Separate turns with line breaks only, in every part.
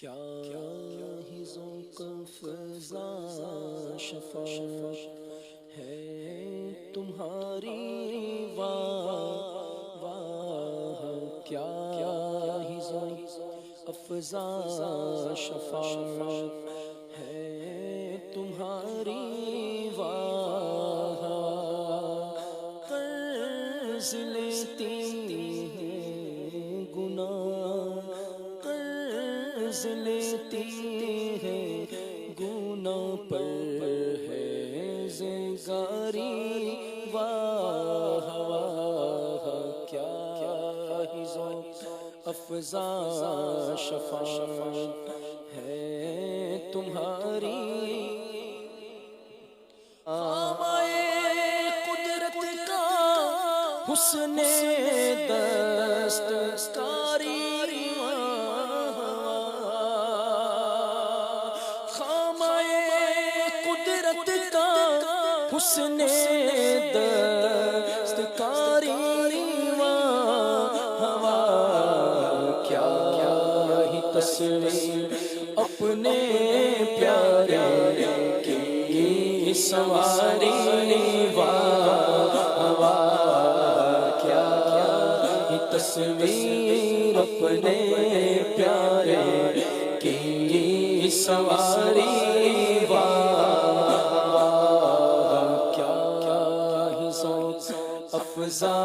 کیا ہی ذوق فضا شفاعت ہے تمہاری واہ واہ، کیا ہی ذوق افزا شفاعت ہے تمہاری واہ، قرض لیتی ہے گناہ، قرض لیتی ہے گناہ پر ہے زنگاری واہ واہ، کیا ہی ذوق افزا شفاعت ہے تمہاری، خامائے قدرت کا حسن دستکاری، حسن دستکاری واہ واہ، کیا ہی تصویر اپنے پیارے کی سواری واہ واہ، کیا ہی تصویر اپنے پیارے کی سواری واہ، افزا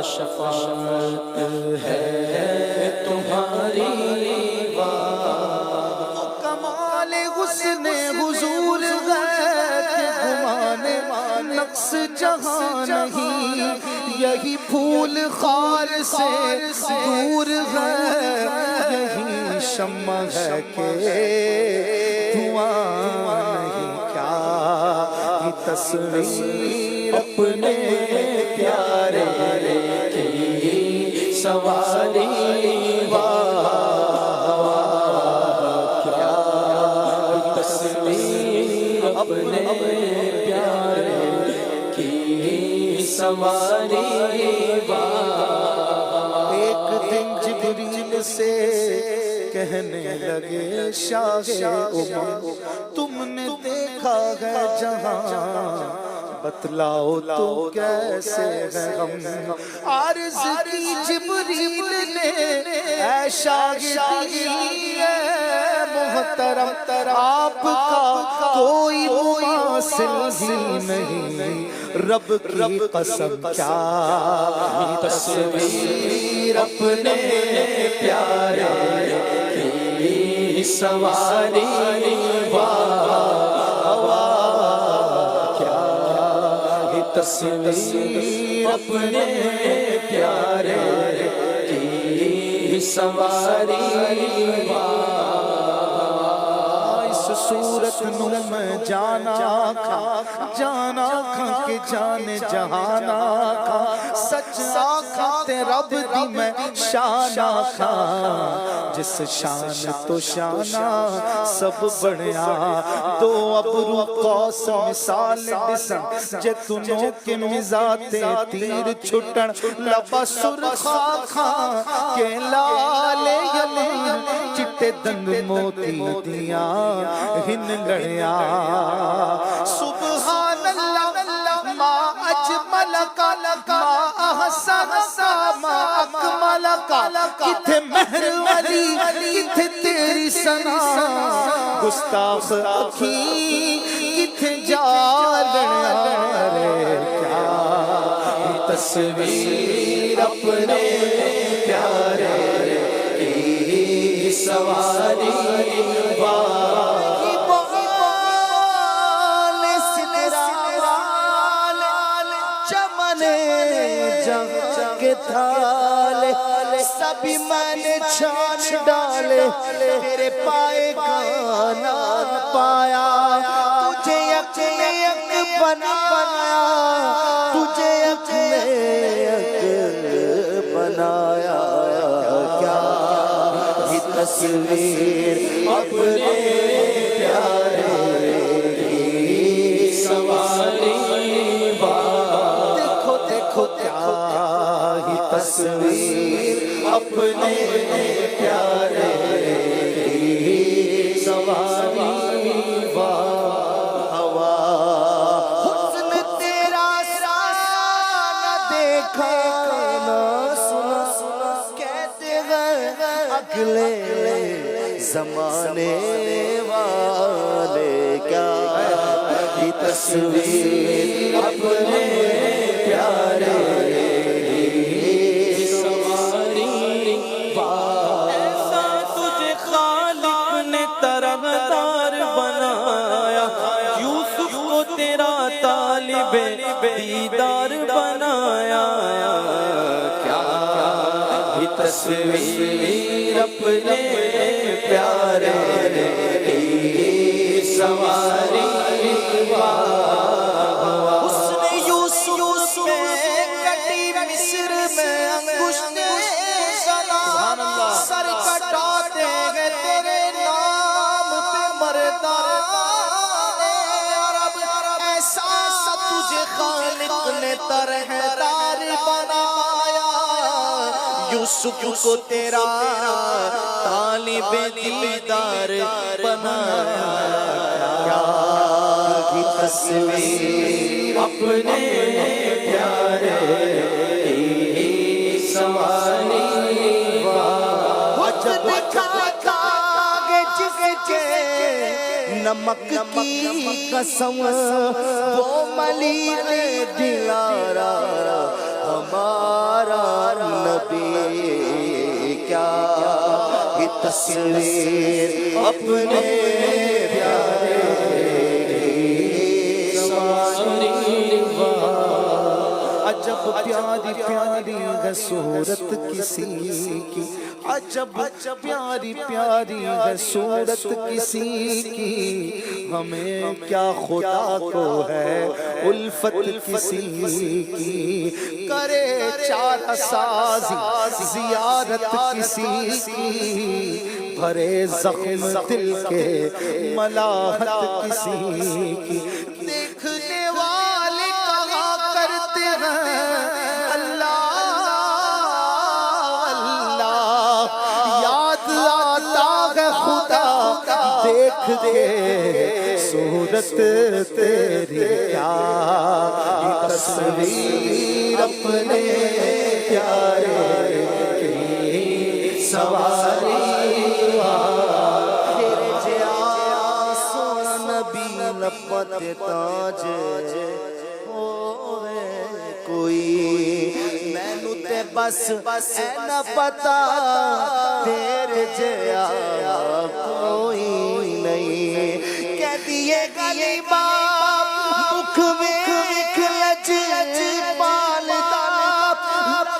شفاعت ہے تمہاری واہ،
کمال حسن حضور ہے کہ گمان نقص جہاں نہیں، یہی پھول خار سے دور ہے، یہی شمع ہے کہ دھواں نہیں، کیا ہی تصویر
اپنے پیارے کی سواری واہ واہ، کیا تصویر اپنے پیارے کی سواری واہ،
ایک دن جبریل سے کہنے لگے شاہ امم، تم نے دیکھا ہے جہاں بتلاؤ تو کیسے ہے غم، عرض کی جبریل نے اے شاگردی اے محترم، آپ کا کوئی مماثل ہی نہیں، رب کی قسم کیا
تصویر اپنے پیارے کی سواری واہ واہ، کیا ہی تصویر اپنے پیارے کی سواری واہ،
اس صورت نو میں جانا کھا کہ جانے جہانا کھا، سچ آکھا تے رب دی میں شانا کھا، جس شان تو شانہ سب بڑھیا، دو ابرو قوس مثال ڈسن، جے تنوں کے مزاتے تیر چھٹن، لبا سرخا کھا کہ لال یلین، چٹے دند موتی دیا ہن لڑیا، سبحان اللہ ما اجمل کا ما احسن کا ما اکمل کا، کتھے مہر علی کتھے تیری ثنا، گستاخ اکھی کتھے جالنا رے، کیا
تصویر اپنے پیارے کی سواری واہ،
کے تھالے سبھی میں نے چھان ڈالے، تیرے پائے کانا پایا، تجھے یک یک بنایا، تجھے یک یک بنایا، کیا ہی تصویر
اپنے پیارے کی سواری واہ،
دیکھو دیکھو کیا
تصویر اپنے پیارے کی اگلے زمانے والے کیا کی تصویر اپنے پیارے
ایسا تجھے خالق نے طرفدار بنایا، یوسف کو تیرا طالب دیدار بنایا، کیا
کی تصویر اپنے پیارے سواری
اس نے یوسف میں کٹی مصر میں انگشت زنا، سر کٹاتے ہیں تیرے نام پہ مردان عرب، ایسا تجھے خالق نے طرحدار بنایا، یوسف کو تیرا طالب دیدار بنایا،
کی تصویر اپنے پیارے سواری
جب کھاتا گے جس کے نمک کی قسم، وہ ملیح دلارا ہمارا نبی، کیا کی تصویر اپنے پیارے عجب پیاری پیاری ہے صورت کسی کی، عجب پیاری پیاری ہے صورت کسی کی، ہمیں کیا خدا کو ہے الفت کسی کی، کرے چارہ سازی زیارت کسی کی، بھرے زخم دل کے ملاحت کسی کی، دیکھنے والے کہا کرتے ہیں اللہ اللہ، یاد آتا ہے خدا دیکھ کے صورت تیری، کیا کی تصویر اپنے پیارے سواری تیرے جیا سونا نبی نپت تاج ہوئے کوئی، مینو تے بس اے نہ پتا تیرے جیا کوئی نہیں، کہہ دیے گلی باپ مکھ ویکھ لج پالدا،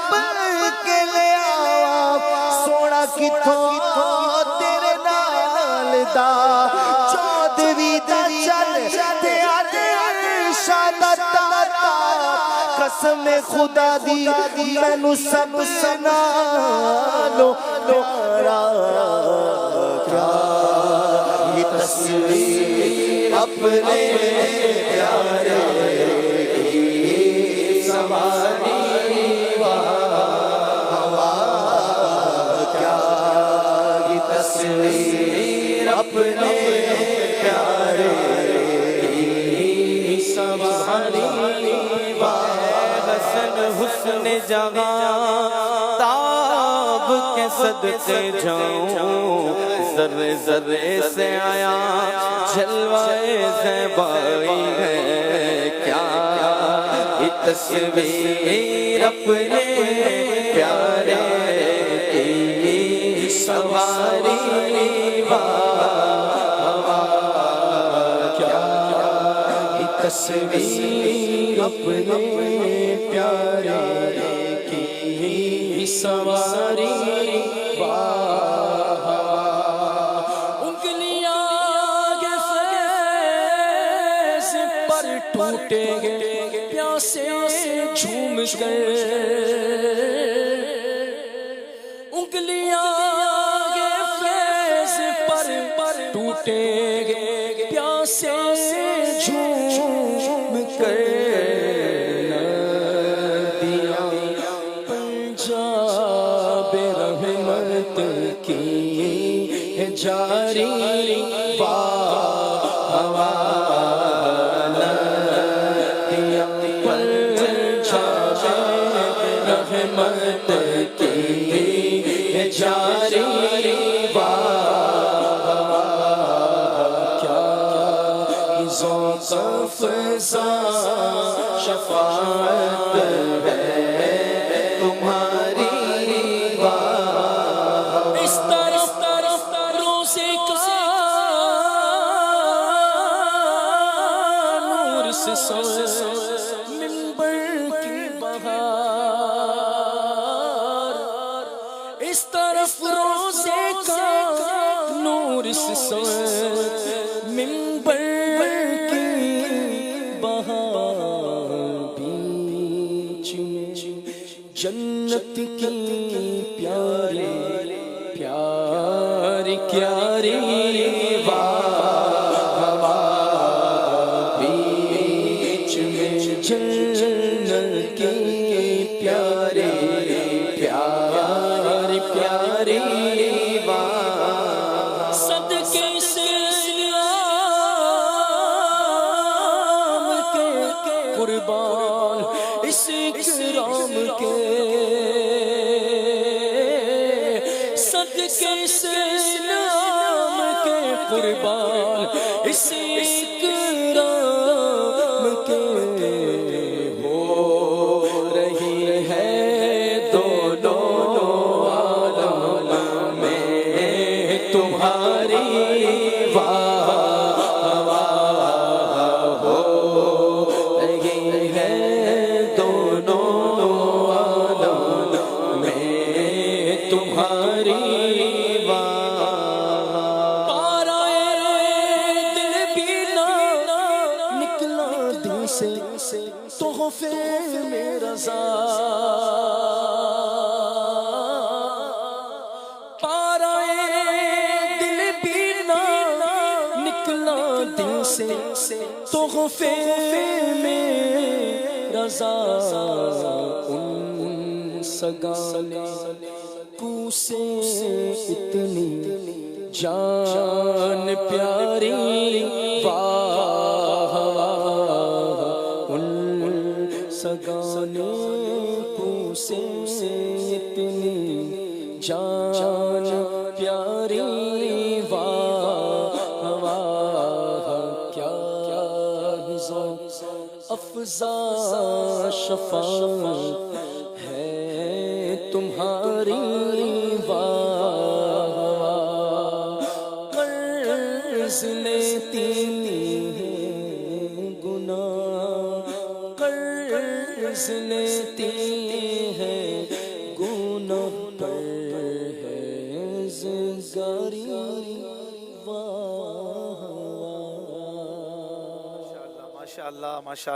پر کے لے آوا سونا کتھوں تیرے نال دا، چودھویں دا چل تے عائشہ دا تاتا، قسم خدا دی مینوں سب نالوں پیارا،
کیا کی تصویر اپنے پیارے سواری کیا کی تصویر اپنے پیارے سواری
حسن حسن جہاں تاب کے صدقے جاؤں، ذرے ذرے سے آیا جلوائے زیبائی ہے، کیا یہ تصویر اپنے پیارے کی سواری کیا یہ تصویر اپنے پیارے کی سواری انگلیاں کے فیض پر ٹوٹے گے پیاسے جھوم کر، انگلیاں کے فیض پر ٹوٹے گے پیاسے جھوم کر، ندیاں پنجاب رحمت کی ہے جاری، ہوا ندیاں پنجاب رحمت کی ہے جاری، افزا شفاعت
ہے تمہاری واہ
اس طرف روزے کا نور سے منبر کی بہار اس طرف روزے کا نور سے منبر کی بہار بیچ میں جنت کی پیاری پیاری پیاری واہ بیچ میں جنت کی پیاری پیاری پیاری واہ صدقے سے اسلام کے قربان اس اکرام کے صدقے سے اسلام کے قربان اس اکرام کے ہو رہی ہے دونوں عالم میں تمہاری واہ ہو رہی ہے دونوں عالم میں تمہاری تحفے میں رضا پارائے دل بینا نکلا دل سے تحفے میں رضا ان سگانے کو سے اتنی جان پیاری واہ سگانے کو سے اتنی جان پیاری واہ واہ کیا افزا شفاعت ہے تمہاری واہ قرض لیتی لیتی ہے گناہ پر ہے زنگاری واہ
ماشاءاللہ ماشاءاللہ ماشاءاللہ